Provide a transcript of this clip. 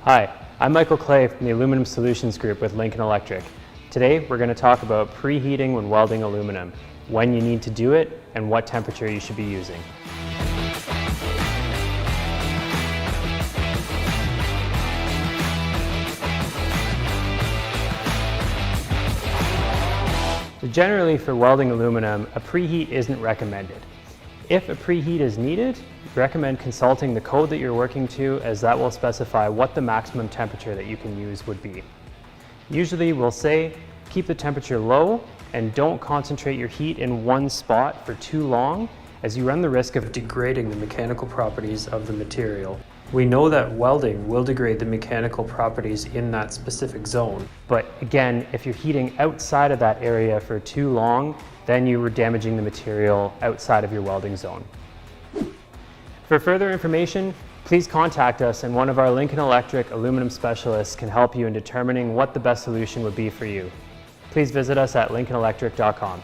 Hi, I'm Michael Clay from the Aluminum Solutions Group with Lincoln Electric. Today we're going to talk about preheating when welding aluminum, when you need to do it, and what temperature you should be using. Generally, for welding aluminum, a preheat isn't recommended. If a preheat is needed, recommend consulting the code that you're working to, as that will specify what the maximum temperature that you can use would be. Usually we'll say keep the temperature low and don't concentrate your heat in one spot for too long, as you run the risk of degrading the mechanical properties of the material. We know that welding will degrade the mechanical properties in that specific zone, but again, if you're heating outside of that area for too long, then you were damaging the material outside of your welding zone. For further information, please contact us and one of our Lincoln Electric aluminum specialists can help you in determining what the best solution would be for you. Please visit us at lincolnelectric.com.